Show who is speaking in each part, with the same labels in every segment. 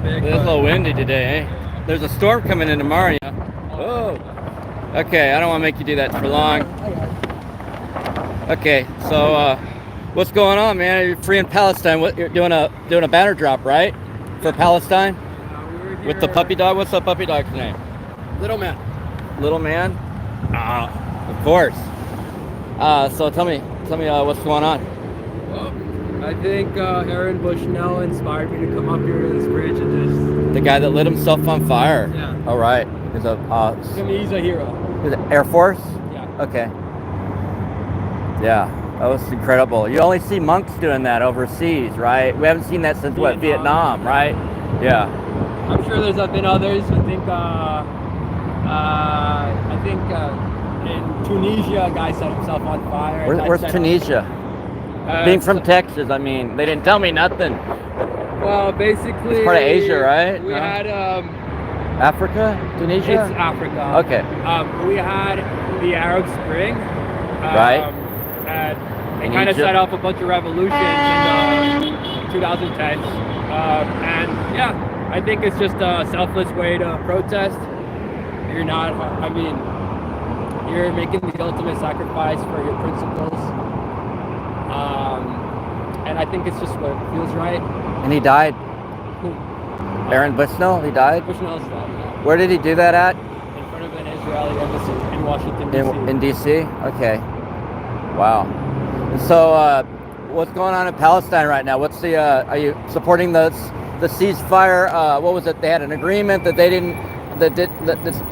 Speaker 1: topic.
Speaker 2: It's a little windy today, eh? There's a storm coming in tomorrow, yeah. Oh. Okay, I don't want to make you do that for long. Okay, so what's going on, man? You're free in Palestine. What you're doing a banner drop, right? For Palestine? With the puppy dog. What's the puppy dog's name?
Speaker 1: Little Man.
Speaker 2: Little Man? Of course. So tell me what's going on.
Speaker 1: Well, I think Aaron Bushnell inspired me to come up here to this bridge and just...
Speaker 2: The guy that lit himself on fire?
Speaker 1: Yeah.
Speaker 2: All right. He's
Speaker 1: a hero.
Speaker 2: Is it Air Force?
Speaker 1: Yeah.
Speaker 2: Okay. Yeah, that was incredible. You only see monks doing that overseas, right? We haven't seen that since Vietnam, right? Yeah.
Speaker 1: I'm sure there's been others. I think in Tunisia, a guy set himself on fire.
Speaker 2: Where's Tunisia? Being from Texas, I mean, they didn't tell me nothing.
Speaker 1: Well, basically,
Speaker 2: it's part of Asia, right?
Speaker 1: We had
Speaker 2: Africa, Tunisia.
Speaker 1: It's Africa.
Speaker 2: Okay.
Speaker 1: We had the Arab Spring.
Speaker 2: Right.
Speaker 1: And they kind of set up a bunch of revolutions in 2010s. And yeah, I think it's just a selfless way to protest. You're not, I mean, you're making the ultimate sacrifice for your principles. And I think it's just what feels right.
Speaker 2: And he died. Aaron Bushnell, he died?
Speaker 1: Bushnell's died, yeah.
Speaker 2: Where did he do that at?
Speaker 1: In front of an Israeli embassy in Washington, D.C.
Speaker 2: In D.C.? Okay. Wow. And so, what's going on in Palestine right now? What's the, are you supporting the ceasefire? What was it? They had an agreement that they didn't,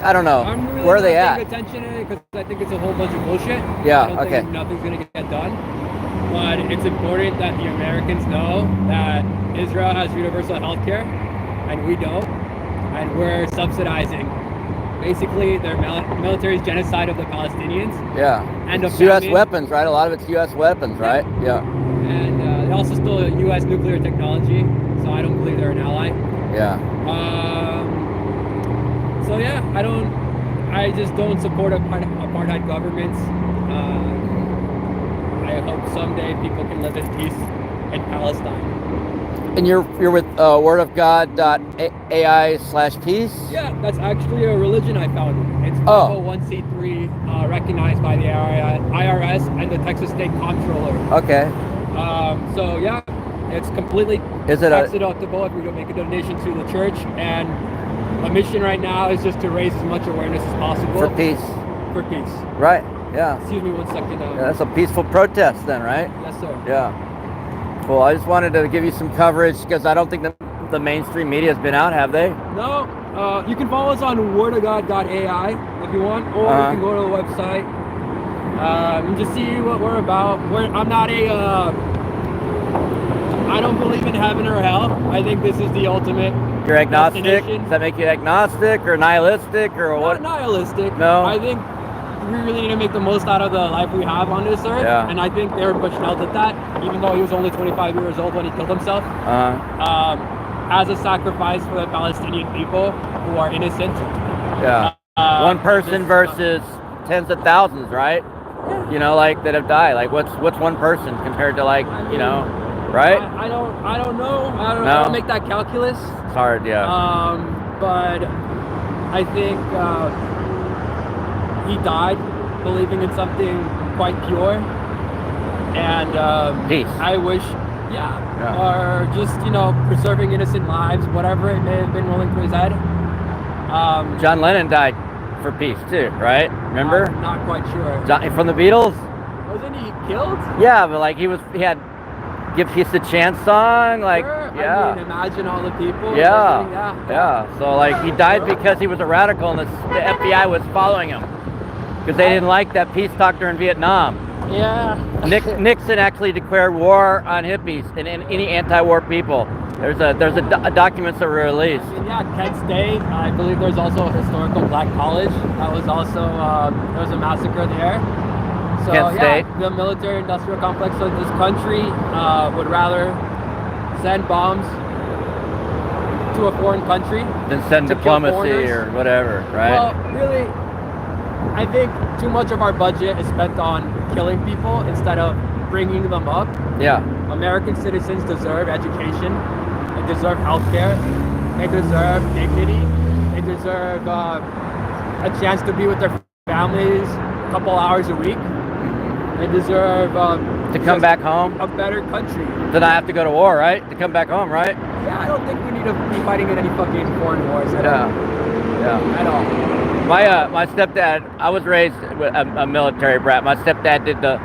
Speaker 2: I don't know.
Speaker 1: I'm really
Speaker 2: Where are they
Speaker 1: not
Speaker 2: at?
Speaker 1: paying attention to it because I think it's a whole bunch of bullshit.
Speaker 2: Yeah,
Speaker 1: I don't think nothing's going to get done. But it's important that the Americans know that Israel has universal health care and we don't. And we're subsidizing basically their military's genocide of the Palestinians.
Speaker 2: Yeah.
Speaker 1: And
Speaker 2: it's U.S. weapons, right? A lot of it's U.S. weapons, right? Yeah.
Speaker 1: And they also stole U.S. nuclear technology, so I don't believe they're an ally.
Speaker 2: Yeah.
Speaker 1: So yeah, I just don't support apartheid governments. I hope someday people can live in peace in Palestine.
Speaker 2: And you're with wordofgod.ai/peace?
Speaker 1: Yeah, that's actually a religion I founded. It's 501c3 recognized by the IRS and the Texas State Comptroller.
Speaker 2: Okay.
Speaker 1: So yeah, it's completely tax deductible if we don't make a donation to the church. And my mission right now is just to raise as much awareness as possible.
Speaker 2: For peace.
Speaker 1: For peace.
Speaker 2: Right, yeah.
Speaker 1: Excuse me 1 second.
Speaker 2: Yeah, that's a peaceful protest then, right?
Speaker 1: Yes, sir.
Speaker 2: Yeah. Well, I just wanted to give you some coverage because I don't think the mainstream media has been out, have they?
Speaker 1: No. You can follow us on wordofgod.ai if you want, or you can go to the website and just see what we're about. I'm not I don't believe in heaven or hell. I think this is the ultimate.
Speaker 2: You're agnostic? Does that make you agnostic or nihilistic or what?
Speaker 1: Not nihilistic.
Speaker 2: No.
Speaker 1: I think we really need to make the most out of the life we have on this earth.
Speaker 2: Yeah.
Speaker 1: And I think Aaron Bushnell did that, even though he was only 25 years old when he killed himself. As a sacrifice for the Palestinian people who are innocent.
Speaker 2: Yeah. One person versus tens of thousands, right?
Speaker 1: Yeah.
Speaker 2: You know, like that have died. Like what's one person compared to like, you know, right?
Speaker 1: I don't know. I don't make that calculus.
Speaker 2: It's hard, yeah.
Speaker 1: But I think he died believing in something quite pure, and
Speaker 2: peace.
Speaker 1: I wish, or just preserving innocent lives, whatever it may have been rolling through his head.
Speaker 2: John Lennon died for peace too, right? Remember?
Speaker 1: I'm not quite sure.
Speaker 2: From the Beatles?
Speaker 1: Wasn't he killed?
Speaker 2: Yeah, but like he had Give Peace a Chance song, like
Speaker 1: sure.
Speaker 2: yeah.
Speaker 1: I mean, imagine all the people.
Speaker 2: Yeah. So like he died because he was a radical and the FBI was following him because they didn't like that peace talk during Vietnam.
Speaker 1: Yeah.
Speaker 2: Nixon actually declared war on hippies and any anti-war people. There's documents that were released.
Speaker 1: I mean, yeah, Kent State. I believe there's also a historical black college. That was also there was a massacre there. So
Speaker 2: Kent State.
Speaker 1: The military-industrial complex of this country would rather send bombs to a foreign country
Speaker 2: than send diplomacy or whatever, right?
Speaker 1: Well, really, I think too much of our budget is spent on killing people instead of bringing them up.
Speaker 2: Yeah.
Speaker 1: American citizens deserve education, they deserve health care, They deserve dignity. They deserve a chance to be with their families a couple hours a week. They deserve
Speaker 2: to come back home.
Speaker 1: A better country.
Speaker 2: To not have to go to war, right? To come back home, right?
Speaker 1: Yeah, I don't think we need to be fighting in any fucking foreign wars at all.
Speaker 2: Yeah.
Speaker 1: At all.
Speaker 2: My stepdad, I was raised with a military brat. My stepdad did the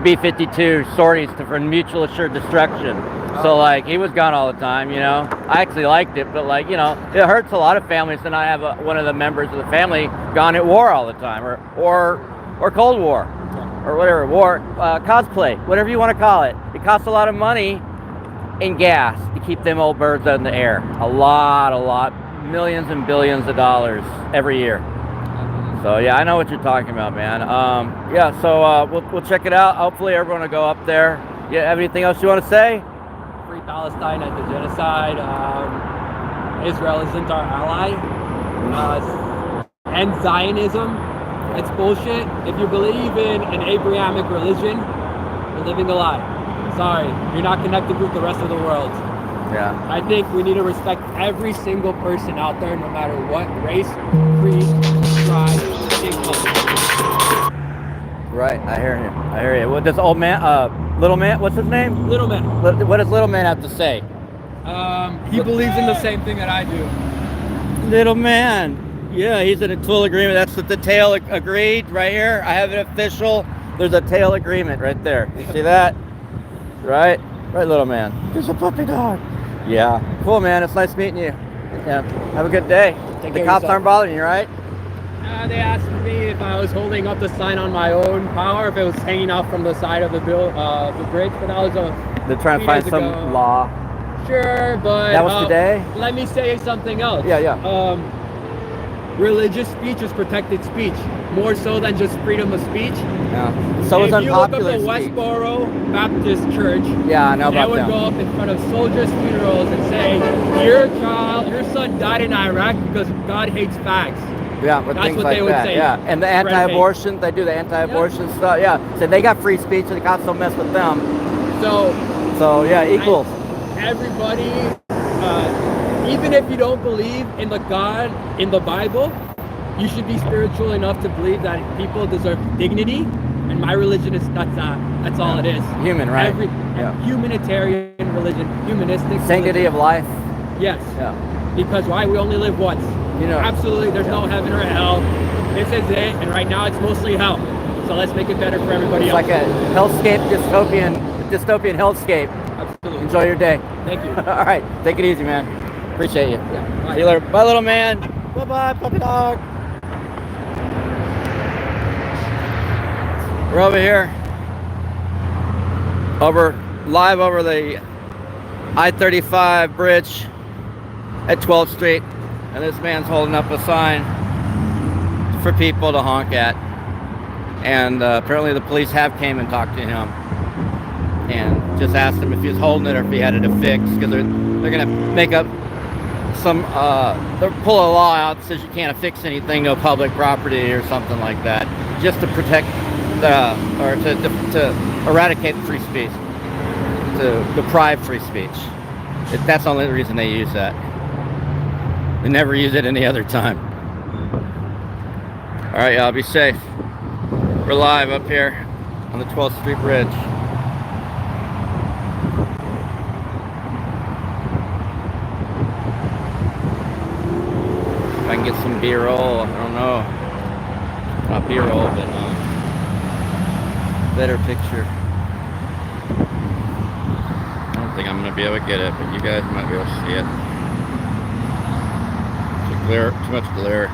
Speaker 2: B-52 sorties for mutual assured destruction. So like he was gone all the time, you know. I actually liked it, but like, you know, it hurts a lot of families to not have one of the members of the family gone at war all the time, or Cold War, or whatever, war, cosplay, whatever you want to call it. It costs a lot of money in gas to keep them old birds in the air. A lot, millions and billions of dollars every year. So yeah, I know what you're talking about, man. Yeah, so we'll check it out. Hopefully everyone will go up there. You have anything else you want to say?
Speaker 1: Free Palestine and the genocide. Israel isn't our ally. And Zionism. It's bullshit. If you believe in an Abrahamic religion, you're living a lie. Sorry, you're not connected with the rest of the world.
Speaker 2: Yeah.
Speaker 1: I think we need to respect every single person out there, no matter what race, creed, tribe, skin color.
Speaker 2: Right, I hear you. What does old man, little man, what's his name?
Speaker 1: Little man.
Speaker 2: What does little man have to say?
Speaker 1: He believes in the same thing that I do.
Speaker 2: Little man. Yeah, he's in a full agreement. That's what the tail agreed right here. I have it official. There's a tail agreement right there. You see that? Right, little man. There's a puppy dog. Yeah, cool, man. It's nice meeting you. Yeah, have a good day. The cops aren't bothering you, right?
Speaker 1: They asked me if I was holding up the sign on my own power, if it was hanging out from the side of the bridge, but that was
Speaker 2: They're trying to find some law.
Speaker 1: Sure, but
Speaker 2: that was today.
Speaker 1: Let me say something else.
Speaker 2: Yeah.
Speaker 1: Religious speech is protected speech, more so than just freedom of speech.
Speaker 2: Yeah. So is unpopular
Speaker 1: speech. If you look up the Westboro Baptist Church,
Speaker 2: yeah, I know about
Speaker 1: they would go up in front of soldiers' funerals and say, your son died in Iraq because God hates fags.
Speaker 2: Yeah, but
Speaker 1: that's
Speaker 2: things
Speaker 1: what
Speaker 2: like
Speaker 1: they would
Speaker 2: that.
Speaker 1: say.
Speaker 2: Yeah, and the anti-abortion, they do the anti-abortion stuff. Yeah, so they got free speech, and the cops don't mess with them. So yeah, equals.
Speaker 1: Everybody, even if you don't believe in the God in the Bible, you should be spiritual enough to believe that people deserve dignity. And my religion is that's all it is.
Speaker 2: Human, right?
Speaker 1: Humanitarian religion, humanistic.
Speaker 2: Sanctity of life.
Speaker 1: Yes.
Speaker 2: Yeah.
Speaker 1: Because why? We only live once.
Speaker 2: You know.
Speaker 1: Absolutely, there's no heaven or hell. This is it, and right now it's mostly hell. So let's make it better for everybody else.
Speaker 2: It's like a hellscape, dystopian hellscape.
Speaker 1: Absolutely.
Speaker 2: Enjoy your day.
Speaker 1: Thank you.
Speaker 2: All right, take it easy, man. Appreciate you.
Speaker 1: Yeah, bye.
Speaker 2: See you later. Bye, little man. Bye-bye, puppy dog. We're over here, live over the I-35 bridge at 12th Street, and this man's holding up a sign for people to honk at. And apparently the police have came and talked to him and just asked him if he was holding it or if he had it to fix, because they're gonna make up some they'll pull a law out that says you can't affix anything to a public property or something like that, just to protect or to eradicate free speech, to deprive free speech. That's the only reason they use that. They never use it any other time. All right, y'all, be safe. We're live up here on the 12th Street Bridge. If I can get some B-roll, I don't know. Not B-roll, but better picture. I don't think I'm gonna be able to get it, but you guys might be able to see it. Too much glare.